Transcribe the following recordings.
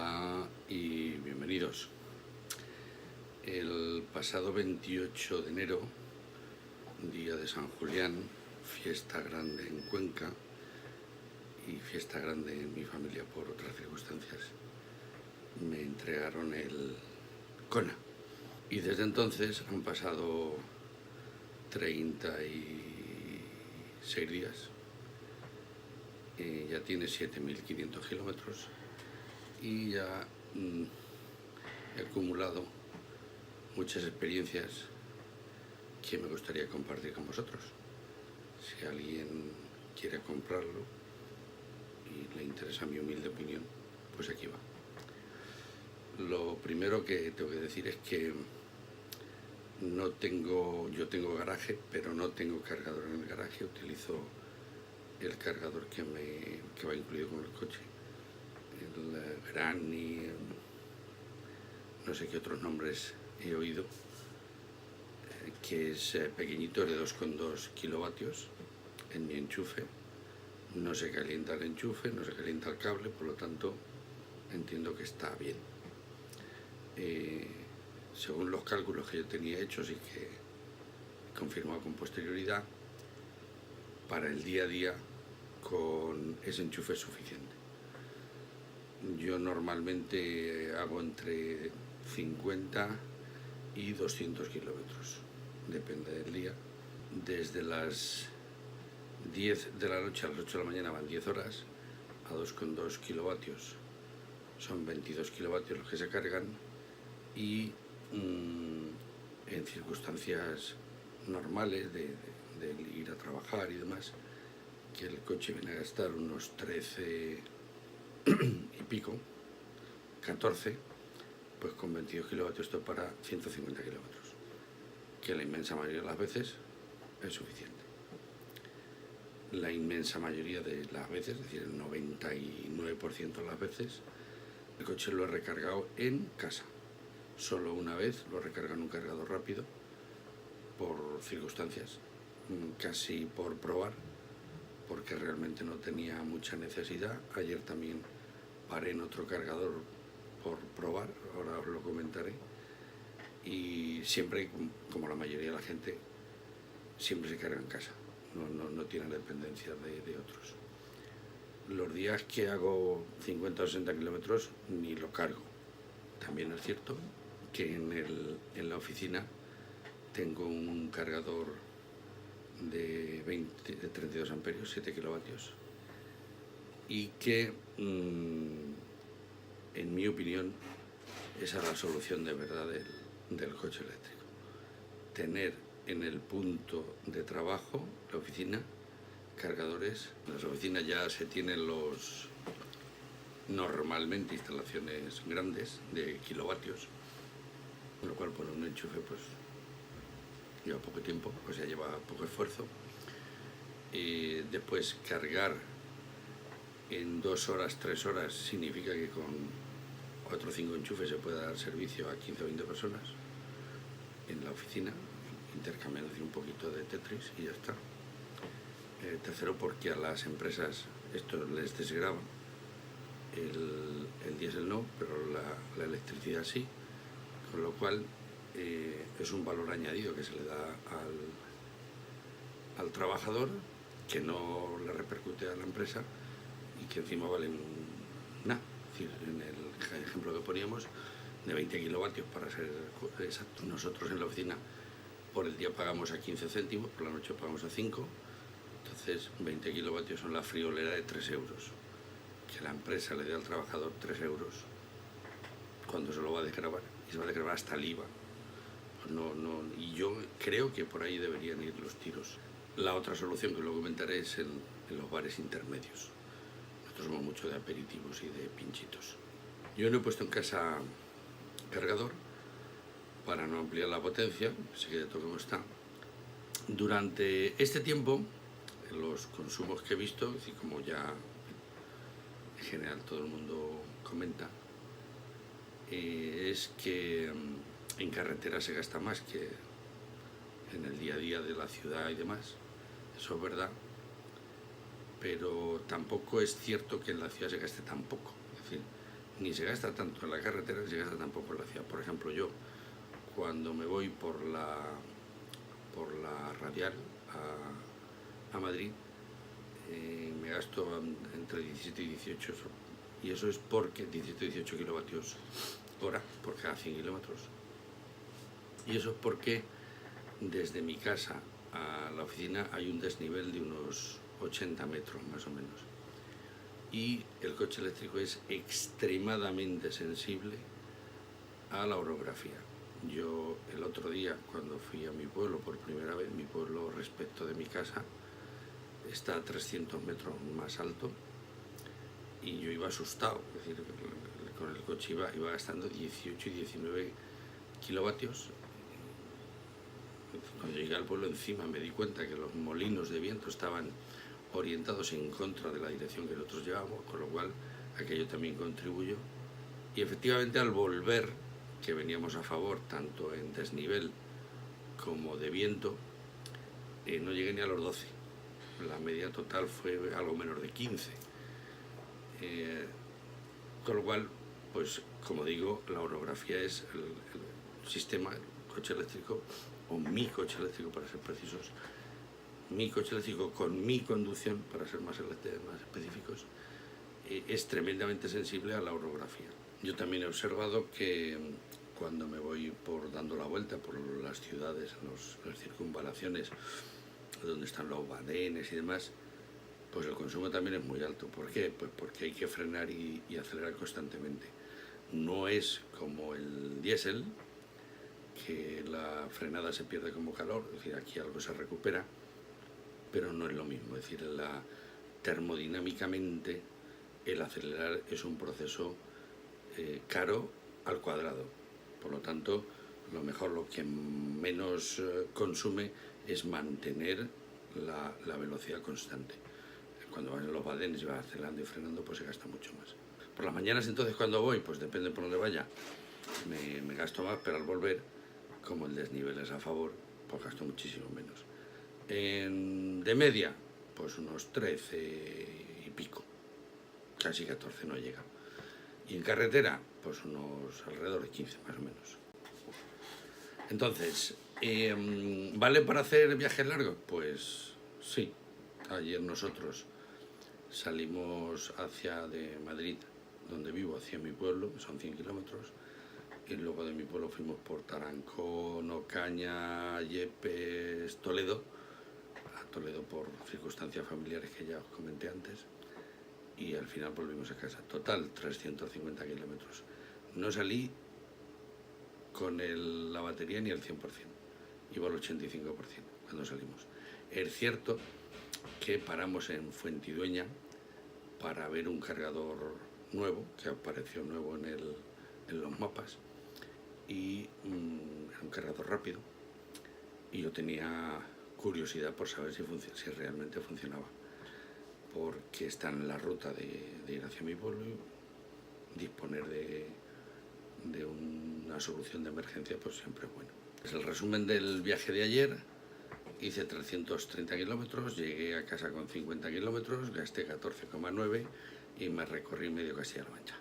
Hola y bienvenidos. El pasado 28 de enero, día de San Julián, fiesta grande en Cuenca y fiesta grande en mi familia por otras circunstancias, me entregaron el CONA. Y desde entonces han pasado 36 días, ya tiene 7.500 kilómetros y ya he acumulado muchas experiencias que me gustaría compartir con vosotros. Si alguien quiere comprarlo y le interesa mi humilde opinión, pues aquí va. Lo primero que tengo que decir es que yo tengo garaje, pero no tengo cargador en el garaje. Utilizo el cargador que va incluido con el coche, el Granny, no sé qué otros nombres he oído, que es pequeñito, de 2,2 kilovatios en mi enchufe. No se calienta el enchufe, no se calienta el cable, por lo tanto entiendo que está bien. Según los cálculos que yo tenía hechos y que he confirmado con posterioridad, para el día a día con ese enchufe es suficiente. Yo normalmente hago entre 50 y 200 kilómetros, depende del día. Desde las 10 de la noche a las 8 de la mañana van 10 horas, a 2,2 kilovatios son 22 kilovatios los que se cargan, y en circunstancias normales de ir a trabajar y demás, que el coche viene a gastar unos 13 y pico, 14, pues con 22 kilovatios esto para 150 kilómetros, que la inmensa mayoría de las veces es suficiente. La inmensa mayoría de las veces, es decir, el 99% de las veces, el coche lo he recargado en casa. Solo una vez lo he recargado en un cargador rápido, por circunstancias, casi por probar, porque realmente no tenía mucha necesidad. Ayer también paré en otro cargador por probar, ahora os lo comentaré. Y siempre, como la mayoría de la gente, siempre se carga en casa, no tiene dependencia de otros. Los días que hago 50 o 60 kilómetros ni lo cargo. También es cierto que en la oficina tengo un cargador de 32 amperios, 7 kilovatios, y que, en mi opinión, esa es la solución de verdad del coche eléctrico. Tener en el punto de trabajo, la oficina, cargadores. En las oficinas ya se tienen normalmente instalaciones grandes de kilovatios, con lo cual poner un enchufe pues lleva poco tiempo, pues ya lleva poco esfuerzo. Después cargar en 2 horas, 3 horas significa que con 4 o 5 enchufes se puede dar servicio a 15 o 20 personas en la oficina, intercambiando un poquito de Tetris y ya está. Tercero, porque a las empresas esto les desgrava, el diésel no, pero la electricidad sí, con lo cual es un valor añadido que se le da al trabajador, que no le repercute a la empresa y que encima valen nada. Es decir, en el ejemplo que poníamos, de 20 kilovatios para ser exacto, nosotros en la oficina por el día pagamos a 15 céntimos, por la noche pagamos a 5, entonces 20 kilovatios son la friolera de 3 euros. Que la empresa le dé al trabajador 3 euros cuando se lo va a desgravar, y se va a desgravar hasta el IVA. Pues y yo creo que por ahí deberían ir los tiros. La otra solución, que lo comentaré, es en los bares intermedios. Nosotros somos mucho de aperitivos y de pinchitos. Yo no he puesto en casa cargador para no ampliar la potencia, se quede todo como está. Durante este tiempo, los consumos que he visto, y como ya en general todo el mundo comenta, es que en carretera se gasta más que en el día a día de la ciudad y demás. Eso es verdad, pero tampoco es cierto que en la ciudad se gaste tan poco. Es decir, ni se gasta tanto en la carretera ni se gasta tampoco en la ciudad. Por ejemplo, yo cuando me voy por la radial a Madrid, me gasto entre 17 y 18, y eso es porque 17 y 18 kilovatios hora por cada 100 kilómetros. Y eso es porque desde mi casa a la oficina hay un desnivel de unos 80 metros más o menos. Y el coche eléctrico es extremadamente sensible a la orografía. Yo el otro día, cuando fui a mi pueblo por primera vez, mi pueblo respecto de mi casa está a 300 metros más alto, y yo iba asustado, es decir, con el coche iba gastando 18 y 19 kilovatios. Cuando llegué al pueblo encima me di cuenta que los molinos de viento estaban orientados en contra de la dirección que nosotros llevábamos, con lo cual aquello también contribuyó. Y efectivamente al volver, que veníamos a favor tanto en desnivel como de viento, no llegué ni a los 12. La media total fue algo menos de 15. Con lo cual, pues como digo, la orografía es el sistema, el coche eléctrico, o mi coche eléctrico para ser precisos, mi coche eléctrico con mi conducción, para ser más específicos, es tremendamente sensible a la orografía. Yo también he observado que cuando me voy dando la vuelta por las ciudades, las circunvalaciones, donde están los badenes y demás, pues el consumo también es muy alto. ¿Por qué? Pues porque hay que frenar y acelerar constantemente. No es como el diésel, que la frenada se pierde como calor, es decir, aquí algo se recupera, pero no es lo mismo. Es decir, termodinámicamente el acelerar es un proceso caro al cuadrado. Por lo tanto, lo que menos consume es mantener la velocidad constante. Cuando vas en los badenes y vas acelerando y frenando, pues se gasta mucho más. Por las mañanas, entonces, cuando voy, pues depende por dónde vaya, me gasto más, pero al volver, como el desnivel es a favor, pues gasto muchísimo menos. De media, pues unos 13 y pico, casi 14 no llega. Y en carretera, pues unos alrededor de 15 más o menos. Entonces, ¿vale para hacer viajes largos? Pues sí. Ayer nosotros salimos de Madrid, donde vivo, hacia mi pueblo, son 100 kilómetros, y luego de mi pueblo fuimos por Tarancón, Ocaña, Yepes, Toledo, a Toledo por circunstancias familiares que ya os comenté antes, y al final volvimos a casa. Total, 350 kilómetros. No salí con la batería ni al 100%, iba al 85% cuando salimos. Es cierto que paramos en Fuentidueña para ver un cargador nuevo, que apareció nuevo en los mapas, y era un cargador rápido, y yo tenía curiosidad por saber si realmente funcionaba, porque está en la ruta de ir hacia mi pueblo, y disponer de una solución de emergencia pues siempre es bueno. Es el resumen del viaje de ayer. Hice 330 kilómetros, llegué a casa con 50 kilómetros, gasté 14,9 y me recorrí medio Castilla-La Mancha.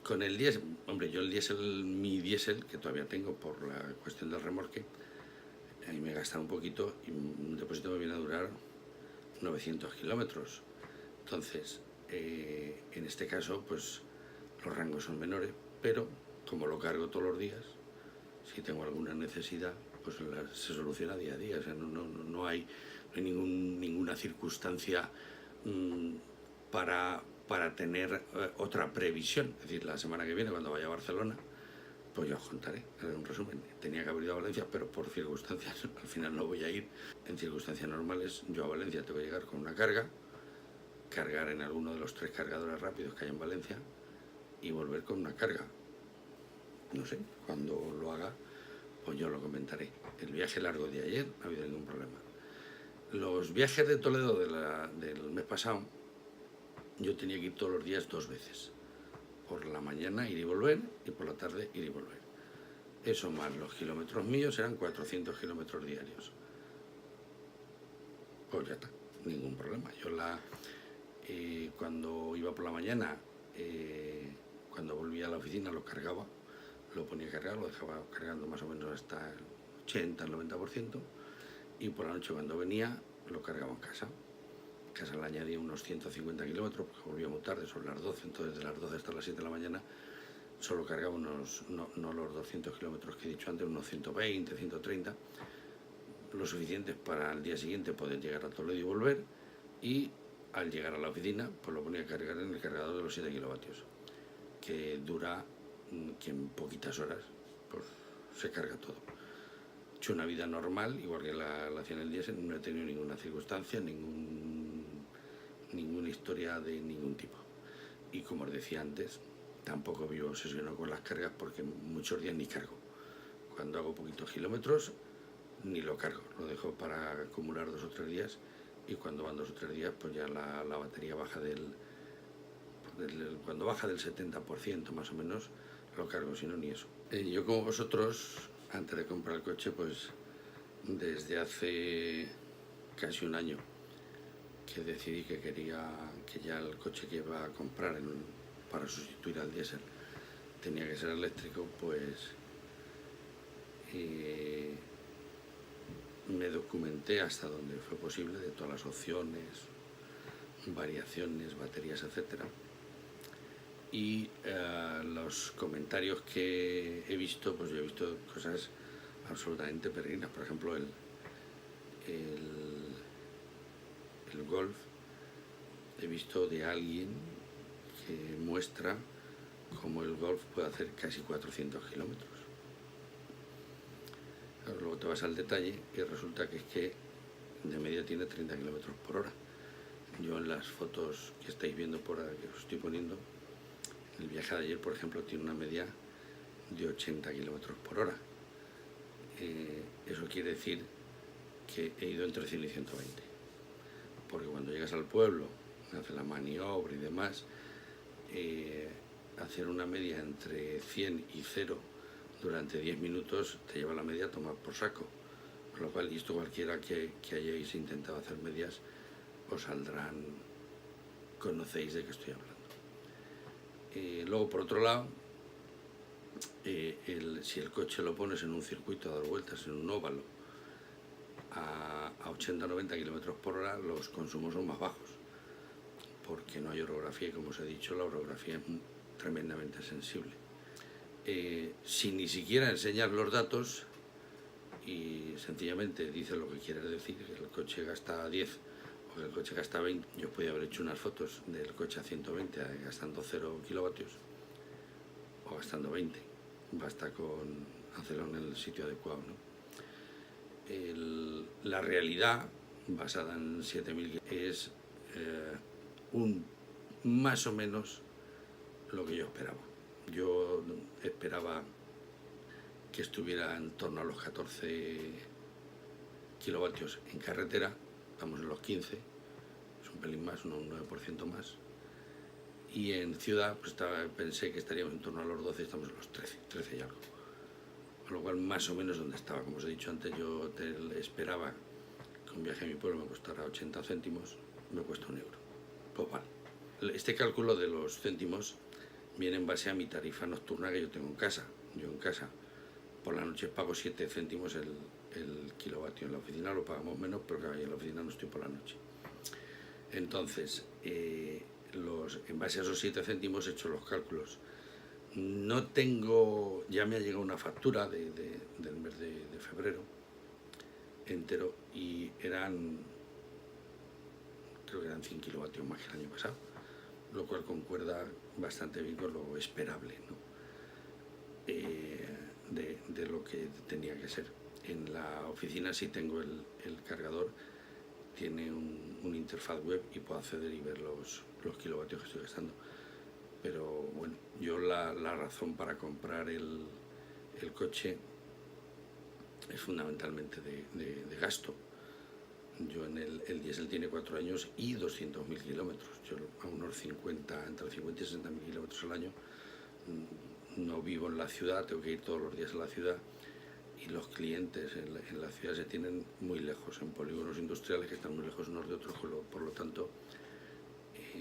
Con el diésel, hombre, yo mi diésel, que todavía tengo por la cuestión del remolque, ahí me gasta un poquito, y un depósito me viene a durar 900 kilómetros. Entonces, en este caso, pues los rangos son menores, pero como lo cargo todos los días, si tengo alguna necesidad, pues se soluciona día a día. O sea, no hay ninguna circunstancia para tener otra previsión. Es decir, la semana que viene, cuando vaya a Barcelona, pues ya os contaré, en un resumen. Tenía que haber ido a Valencia, pero por circunstancias al final no voy a ir. En circunstancias normales, yo a Valencia tengo que llegar con una cargar en alguno de los 3 cargadores rápidos que hay en Valencia y volver con una carga. No sé, cuando lo haga, pues yo lo comentaré. El viaje largo de ayer no ha habido ningún problema. Los viajes de Toledo del mes pasado, yo tenía que ir todos los días 2 veces. Por la mañana ir y volver, y por la tarde ir y volver. Eso más los kilómetros míos eran 400 kilómetros diarios. Pues ya está, ningún problema. Yo Cuando iba por la mañana, cuando volvía a la oficina lo cargaba, lo ponía a cargar, lo dejaba cargando más o menos hasta el 80, el 90%, y por la noche cuando venía lo cargaba en casa. En casa le añadía unos 150 kilómetros, porque volvía muy tarde, son las 12, entonces de las 12 hasta las 7 de la mañana solo cargaba unos, no los 200 kilómetros que he dicho antes, unos 120, 130, lo suficientes para el día siguiente poder llegar a Toledo y volver, y al llegar a la oficina pues lo ponía a cargar en el cargador de los 7 kilovatios, que dura, que en poquitas horas pues se carga todo. He hecho una vida normal, igual que la hacía en el diésel, no he tenido ninguna circunstancia, ninguna historia de ningún tipo. Y como os decía antes, tampoco vivo obsesionado con las cargas, porque muchos días ni cargo. Cuando hago poquitos kilómetros ni lo cargo, lo dejo para acumular 2 o 3 días, y cuando van 2 o 3 días pues ya la batería baja cuando baja del 70% más o menos lo cargo, si no ni eso. Yo, como vosotros, antes de comprar el coche, pues desde hace casi un año que decidí que quería que ya el coche que iba a comprar para sustituir al diésel tenía que ser eléctrico, pues me documenté hasta donde fue posible de todas las opciones, variaciones, baterías, etcétera. Y los comentarios que he visto, pues yo he visto cosas absolutamente peregrinas. Por ejemplo, el Golf, he visto de alguien que muestra cómo el Golf puede hacer casi 400 kilómetros. Luego te vas al detalle y resulta que es que de media tiene 30 kilómetros por hora. Yo en las fotos que estáis viendo por ahí, que os estoy poniendo, el viaje de ayer, por ejemplo, tiene una media de 80 kilómetros por hora. Eso quiere decir que he ido entre 100 y 120. Porque cuando llegas al pueblo, haces la maniobra y demás, hacer una media entre 100 y 0 durante 10 minutos te lleva la media a tomar por saco. Con lo cual, y esto cualquiera que hayáis intentado hacer medias, os saldrán, conocéis de qué estoy hablando. Luego, por otro lado, si el coche lo pones en un circuito a dar vueltas, en un óvalo, a 80-90 kilómetros por hora, los consumos son más bajos, porque no hay orografía, y como os he dicho, la orografía es tremendamente sensible. Si ni siquiera enseñas los datos y sencillamente dices lo que quieres decir, que el coche gasta 10 o que el coche gasta 20, yo podía haber hecho unas fotos del coche a 120 gastando 0 kilovatios o gastando 20, basta con hacerlo en el sitio adecuado, ¿no? La realidad, basada en 7000, es más o menos lo que yo esperaba. Yo esperaba que estuviera en torno a los 14 kilovatios en carretera, estamos en los 15, es un pelín más, un 9% más, y en ciudad pues pensé que estaríamos en torno a los 12, estamos en los 13 y algo. Con lo cual, más o menos donde estaba. Como os he dicho antes, yo esperaba que un viaje a mi pueblo me costara 80 céntimos, me cuesta 1 euro. Pues vale. Este cálculo de los céntimos viene en base a mi tarifa nocturna que yo tengo en casa. Yo en casa por la noche pago 7 céntimos el kilovatio. En la oficina lo pagamos menos, pero claro, en la oficina no estoy por la noche. Entonces, en base a esos 7 céntimos he hecho los cálculos. No tengo, ya me ha llegado una factura del mes de febrero entero, y creo que eran 100 kilovatios más que el año pasado, lo cual concuerda bastante bien con lo esperable, ¿no? De lo que tenía que ser. En la oficina sí tengo el cargador, tiene una interfaz web y puedo acceder y ver los kilovatios que estoy gastando. Pero bueno, yo la razón para comprar el coche es fundamentalmente de gasto. Yo el diésel tiene 4 años y 200.000 kilómetros. Yo a unos entre 50 y 60.000 kilómetros al año no vivo en la ciudad, tengo que ir todos los días a la ciudad, y los clientes en la ciudad se tienen muy lejos, en polígonos industriales que están muy lejos unos de otros, por lo tanto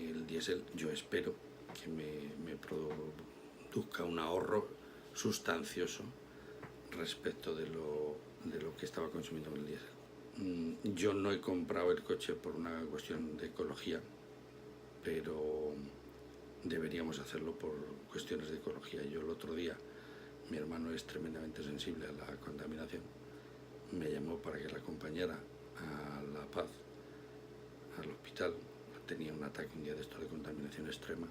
el diésel yo espero que me produzca un ahorro sustancioso respecto de lo que estaba consumiendo con el diésel. Yo no he comprado el coche por una cuestión de ecología, pero deberíamos hacerlo por cuestiones de ecología. Yo el otro día, mi hermano es tremendamente sensible a la contaminación, me llamó para que la acompañara a La Paz, al hospital. Tenía un ataque un día de esto de contaminación extrema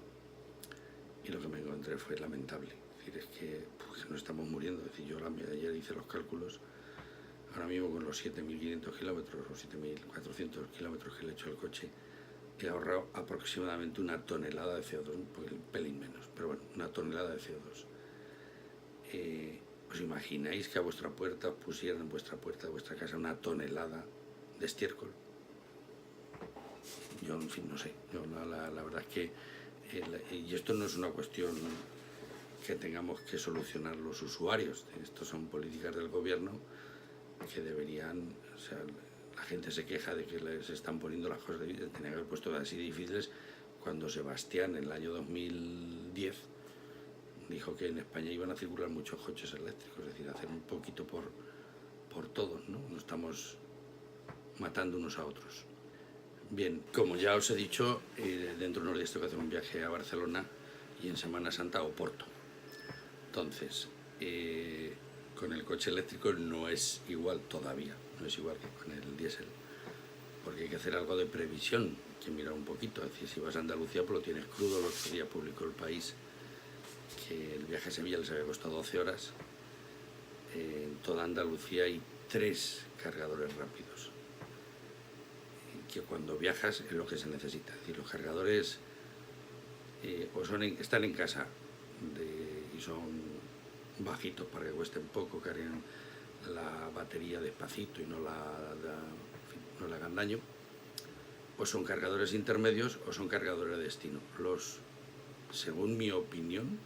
y lo que me encontré fue lamentable. Es decir, es que nos estamos muriendo. Es decir, yo ayer hice los cálculos, ahora mismo con los 7.500 kilómetros o 7.400 kilómetros que le he hecho al coche, he ahorrado aproximadamente una tonelada de CO2, un pelín menos, pero bueno, una tonelada de CO2. ¿Os imagináis que a vuestra puerta pusieran en vuestra puerta de vuestra casa una tonelada de estiércol? Yo, en fin, no sé. Yo, la verdad es que, y esto no es una cuestión que tengamos que solucionar los usuarios, esto son políticas del gobierno que deberían, o sea, la gente se queja de que les están poniendo las cosas difíciles, tenían que haber puesto así difíciles cuando Sebastián en el año 2010 dijo que en España iban a circular muchos coches eléctricos, es decir, hacer un poquito por todos, ¿no? Nos estamos matando unos a otros. Bien, como ya os he dicho, dentro de unos días tengo que hacer un viaje a Barcelona y en Semana Santa a Oporto. Entonces, con el coche eléctrico no es igual todavía, no es igual que con el diésel, porque hay que hacer algo de previsión, que mirar un poquito. Es decir, si vas a Andalucía, pues lo tienes crudo. El otro día publicó El País que el viaje a Sevilla les había costado 12 horas. En toda Andalucía hay 3 cargadores rápidos, que cuando viajas es lo que se necesita. Es decir, los cargadores están en casa y son bajitos para que cuesten poco, carguen la batería despacito y no le hagan daño, o son cargadores intermedios o son cargadores de destino. Según mi opinión,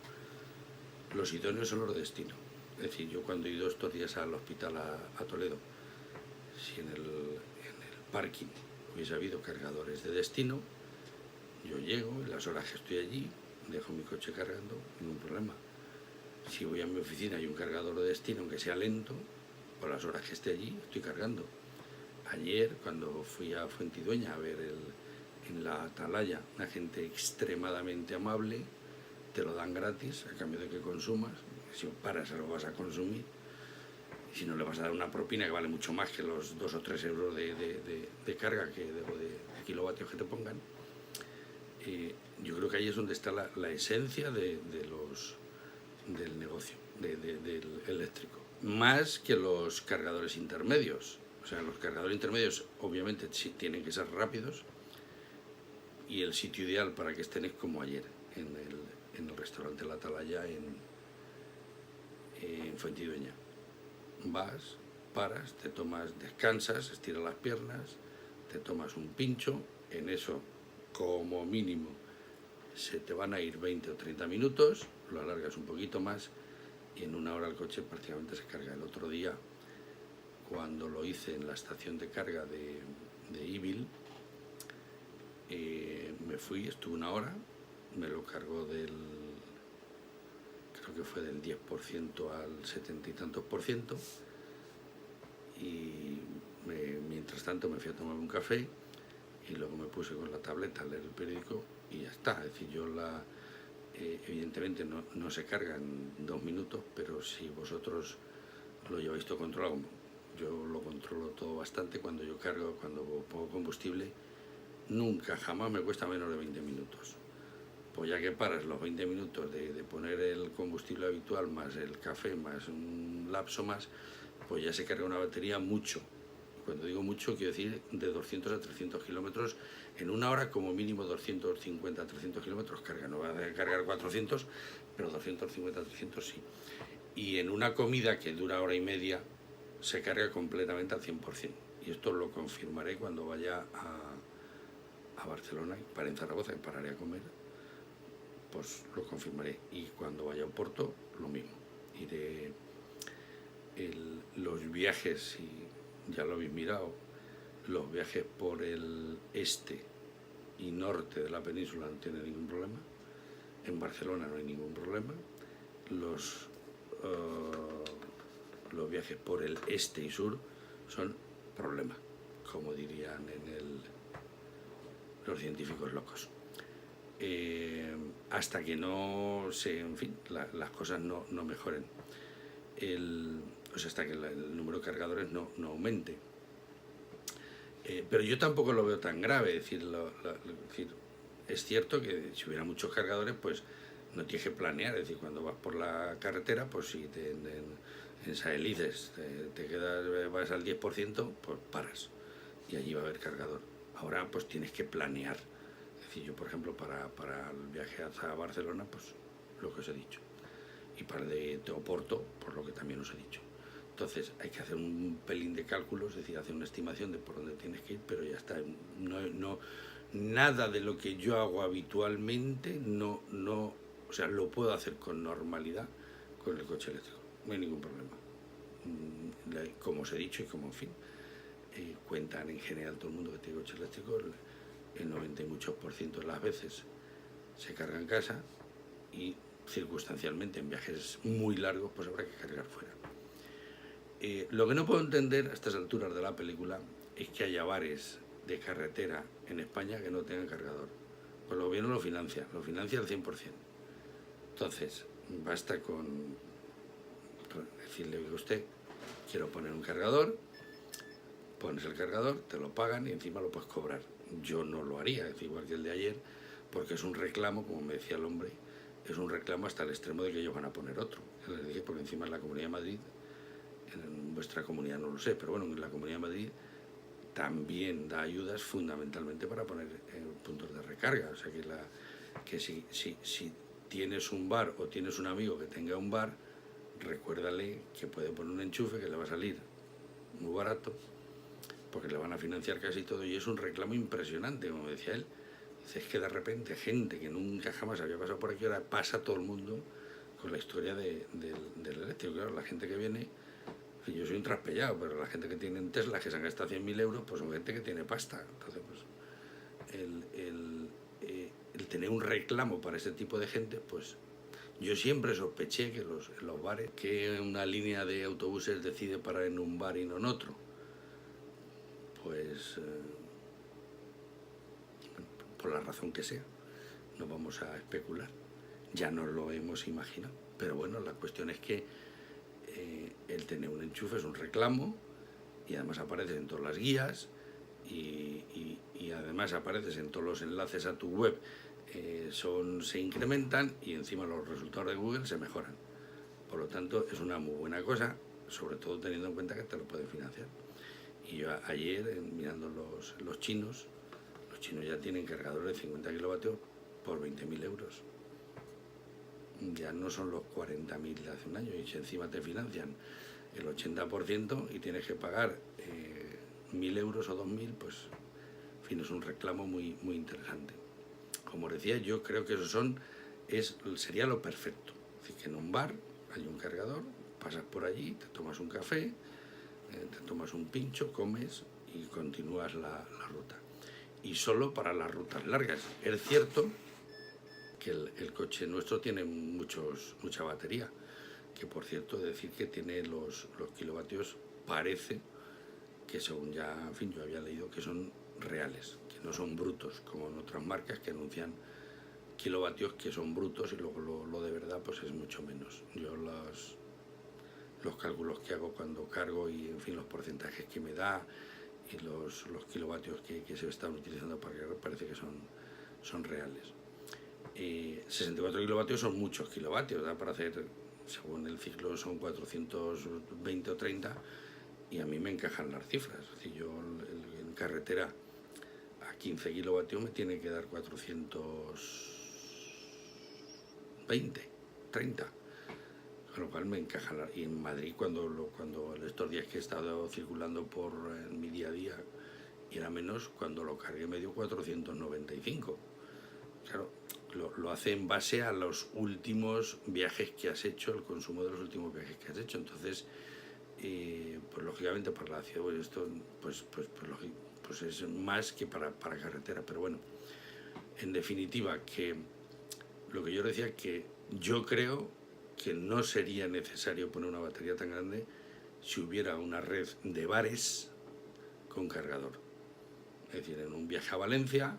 los idóneos son los de destino. Es decir, yo cuando he ido estos días al hospital a Toledo, si en el parking hubiese habido cargadores de destino, yo llego, en las horas que estoy allí, dejo mi coche cargando, ningún problema. Si voy a mi oficina y hay un cargador de destino, aunque sea lento, por las horas que esté allí, estoy cargando. Ayer, cuando fui a Fuentidueña a ver en la Atalaya, una gente extremadamente amable, te lo dan gratis a cambio de que consumas. Si paras, lo vas a consumir. Y si no, le vas a dar una propina que vale mucho más que los 2 o 3 euros de carga de kilovatios que te pongan. Yo creo que ahí es donde está la esencia del negocio, del eléctrico. Más que los cargadores intermedios. O sea, los cargadores intermedios obviamente sí tienen que ser rápidos, y el sitio ideal para que estén es como ayer, en el restaurante La Atalaya en Fuentidueña. Vas, paras, descansas, estiras las piernas, te tomas un pincho, en eso como mínimo se te van a ir 20 o 30 minutos, lo alargas un poquito más y en 1 hora el coche prácticamente se carga. El otro día, cuando lo hice en la estación de carga de Ibil, me fui, estuve 1 hora, me lo cargó creo que fue del 10% al 70 y tantos por ciento, y mientras tanto me fui a tomar un café y luego me puse con la tableta a leer el periódico y ya está. Es decir, yo evidentemente no se carga en 2 minutos, pero si vosotros lo lleváis todo controlado, yo lo controlo todo bastante. Cuando yo cargo, cuando pongo combustible, nunca, jamás me cuesta menos de 20 minutos. Pues ya que paras los 20 minutos de poner el combustible habitual más el café más un lapso más, pues ya se carga una batería mucho. Cuando digo mucho, quiero decir de 200 a 300 kilómetros en 1 hora, como mínimo 250 a 300 kilómetros carga. No va a cargar 400, pero 250 a 300 sí. Y en una comida que dura 1 hora y media, se carga completamente al 100%. Y esto lo confirmaré cuando vaya a Barcelona, para en Zaragoza, y pararé a comer, pues lo confirmaré. Y cuando vaya a Oporto, lo mismo. Iré los viajes, y ya lo habéis mirado, los viajes por el este y norte de la península no tiene ningún problema. En Barcelona no hay ningún problema. Los viajes por el este y sur son problema, como dirían los científicos locos. Hasta que no se, en fin, las cosas no mejoren. O sea, hasta que el número de cargadores no aumente. Pero yo tampoco lo veo tan grave. Es decir, es cierto que si hubiera muchos cargadores, pues no tienes que planear. Es decir, cuando vas por la carretera, pues si en Saelices te quedas, vas al 10%, pues paras y allí va a haber cargador. Ahora pues tienes que planear. Es decir, yo por ejemplo para el viaje hacia Barcelona, pues lo que os he dicho. Y para el de Oporto, pues lo que también os he dicho. Entonces hay que hacer un pelín de cálculos, es decir, hacer una estimación de por dónde tienes que ir, pero ya está. Nada de lo que yo hago habitualmente, o sea, lo puedo hacer con normalidad con el coche eléctrico, no hay ningún problema. Como os he dicho y como, en fin, cuentan en general todo el mundo que tiene coche eléctrico, el 90 y muchos por ciento de las veces se carga en casa y circunstancialmente en viajes muy largos pues habrá que cargar fuera. Lo que no puedo entender a estas alturas de la película es que haya bares de carretera en España que no tengan cargador. Pues el gobierno lo financia al 100%. Entonces, basta con decirle a usted, quiero poner un cargador, pones el cargador, te lo pagan y encima lo puedes cobrar. Yo no lo haría, es igual que el de ayer, porque es un reclamo, como me decía el hombre, es un reclamo hasta el extremo de que ellos van a poner otro. Yo les dije, porque encima en la Comunidad de Madrid, en vuestra comunidad no lo sé, pero bueno, en la Comunidad de Madrid también da ayudas fundamentalmente para poner puntos de recarga. O sea que si tienes un bar o tienes un amigo que tenga un bar, recuérdale que puede poner un enchufe que le va a salir muy barato, porque le van a financiar casi todo, y es un reclamo impresionante, como decía él. Dice, es que de repente gente que nunca jamás había pasado por aquí, ahora pasa todo el mundo con la historia del eléctrico. Claro, la gente que viene, yo soy un traspellado, pero la gente que tiene en Tesla, que se han gastado 100.000 euros, pues son gente que tiene pasta. Entonces, pues, el tener un reclamo para ese tipo de gente, pues yo siempre sospeché que en los bares, que una línea de autobuses decide parar en un bar y no en otro, pues por la razón que sea, no vamos a especular, ya nos lo hemos imaginado, pero bueno, la cuestión es que el tener un enchufe es un reclamo y además apareces en todas las guías y además apareces en todos los enlaces a tu web, se incrementan y encima los resultados de Google se mejoran. Por lo tanto, es una muy buena cosa, sobre todo teniendo en cuenta que te lo pueden financiar. Y yo ayer, mirando los chinos ya tienen cargadores de 50 kilovatios por 20.000 euros. Ya no son los 40.000 de hace un año, y si encima te financian el 80% y tienes que pagar 1.000 euros o 2.000, pues en fin, es un reclamo muy, muy interesante. Como decía, yo creo que sería lo perfecto. Es decir, que en un bar hay un cargador, pasas por allí, te tomas un café, te tomas un pincho, comes y continúas la ruta. Y solo para las rutas largas. Es cierto que el coche nuestro tiene mucha batería, que por cierto decir que tiene los kilovatios, parece que según ya, en fin, yo había leído que son reales, que no son brutos como en otras marcas que anuncian kilovatios que son brutos y luego lo de verdad pues es mucho menos. Yo los cálculos que hago cuando cargo y en fin los porcentajes que me da y los kilovatios que se están utilizando para cargar parece que son reales. 64 kilovatios son muchos kilovatios, ¿verdad? Para hacer, según el ciclo son 420 o 30 y a mí me encajan las cifras. Es decir, yo en carretera a 15 kilovatios me tiene que dar 420, 30, con lo cual me encajan. Y en Madrid cuando estos días que he estado circulando por mi día a día y era menos, cuando lo cargué me dio 495. Claro, lo hace en base a los últimos viajes que has hecho, el consumo de los últimos viajes que has hecho. Entonces, pues lógicamente para la ciudad, pues esto pues es más que para carretera. Pero bueno, En definitiva, que lo que yo decía, que yo creo que no sería necesario poner una batería tan grande si hubiera una red de bares con cargador. Es decir, en un viaje a Valencia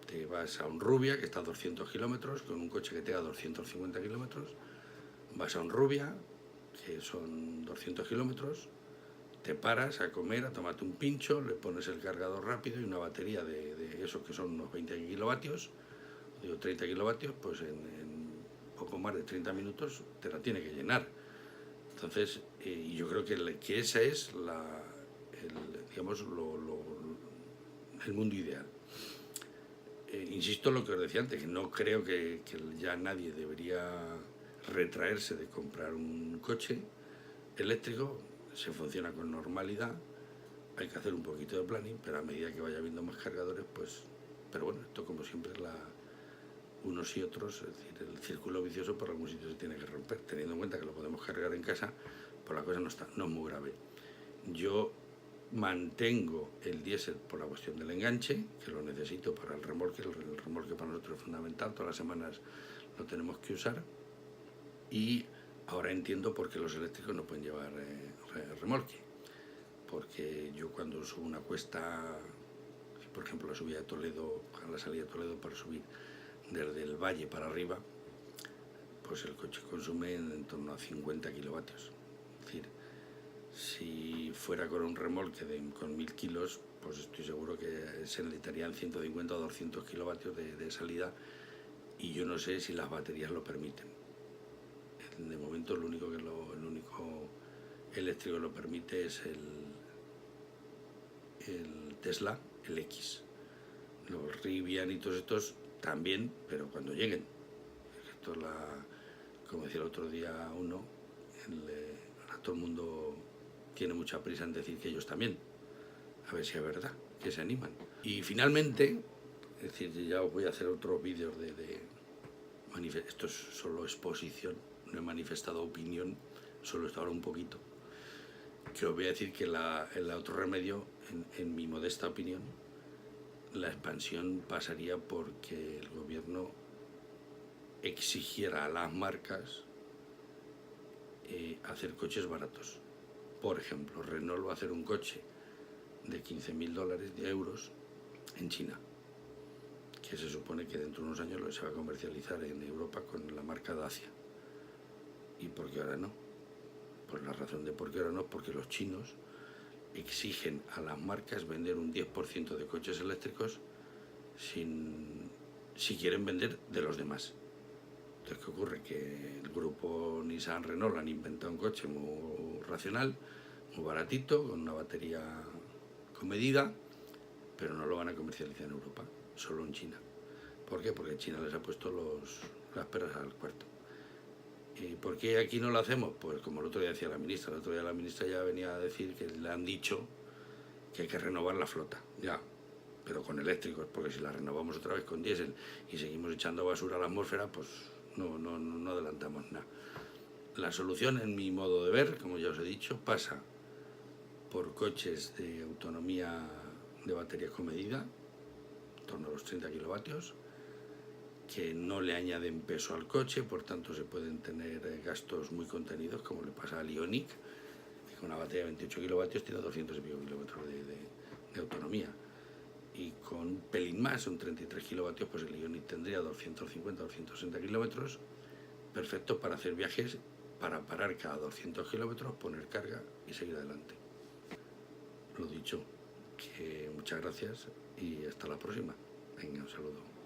te vas a Honrubia, que está a 200 kilómetros, con un coche que te da 250 kilómetros, vas a Honrubia, que son 200 kilómetros, te paras a comer, a tomarte un pincho, le pones el cargador rápido y una batería de esos que son unos 20 kilovatios, digo 30 kilovatios, pues en poco más de 30 minutos te la tiene que llenar. Entonces, yo creo que esa es digamos, el mundo ideal. Insisto en lo que os decía antes, que no creo que ya nadie debería retraerse de comprar un coche eléctrico. Se funciona con normalidad, hay que hacer un poquito de planning, pero a medida que vaya habiendo más cargadores, pues... Pero bueno, esto como siempre es unos y otros, es decir, el círculo vicioso por algún sitio se tiene que romper, teniendo en cuenta que lo podemos cargar en casa, pues la cosa no es muy grave. Yo mantengo el diésel por la cuestión del enganche, que lo necesito para el remolque para nosotros es fundamental, todas las semanas lo tenemos que usar, y ahora entiendo por qué los eléctricos no pueden llevar remolque, porque yo cuando subo una cuesta, por ejemplo la subida de Toledo, la salida de Toledo para subir desde el valle para arriba, pues el coche consume en torno a 50 kilovatios. Es decir, si fuera con un remolque con 1000 kilos, pues estoy seguro que se necesitarían 150 o 200 kilovatios de salida, y yo no sé si las baterías lo permiten. De momento el único eléctrico que lo permite es el Tesla, el X. Los Rivian y todos estos también, pero cuando lleguen. Esto es como decía el otro día uno, ahora todo el mundo tiene mucha prisa en decir que ellos también. A ver si es verdad, que se animan. Y finalmente, es decir, ya os voy a hacer otros vídeos esto es solo exposición, no he manifestado opinión, solo he estado ahora un poquito. Que os voy a decir que el otro remedio, en mi modesta opinión, la expansión pasaría porque el gobierno exigiera a las marcas hacer coches baratos. Por ejemplo, Renault va a hacer un coche de 15.000 euros en China, que se supone que dentro de unos años se va a comercializar en Europa con la marca Dacia. ¿Y por qué ahora no? Pues la razón de por qué ahora no es porque los chinos exigen a las marcas vender un 10% de coches eléctricos si quieren vender de los demás. Entonces, ¿qué ocurre? Que el grupo Nissan Renault han inventado un coche muy racional, muy baratito, con una batería comedida, pero no lo van a comercializar en Europa, solo en China. ¿Por qué? Porque China les ha puesto las peras al cuarto. ¿Y por qué aquí no lo hacemos? Pues como el otro día decía la ministra, el otro día la ministra ya venía a decir que le han dicho que hay que renovar la flota, ya, pero con eléctricos, porque si la renovamos otra vez con diésel y seguimos echando basura a la atmósfera, pues no adelantamos nada. La solución, en mi modo de ver, como ya os he dicho, pasa por coches de autonomía de baterías con medida, en torno a los 30 kilovatios, que no le añaden peso al coche, por tanto se pueden tener gastos muy contenidos, como le pasa al Ioniq, que con una batería de 28 kilovatios tiene 200 y pico kilómetros de autonomía. Y con un pelín más, un 33 kilovatios, pues el Ioniq tendría 250 o 260 kilómetros, perfecto para hacer viajes, para parar cada 200 kilómetros, poner carga y seguir adelante. Lo dicho, que muchas gracias y hasta la próxima. Venga, un saludo.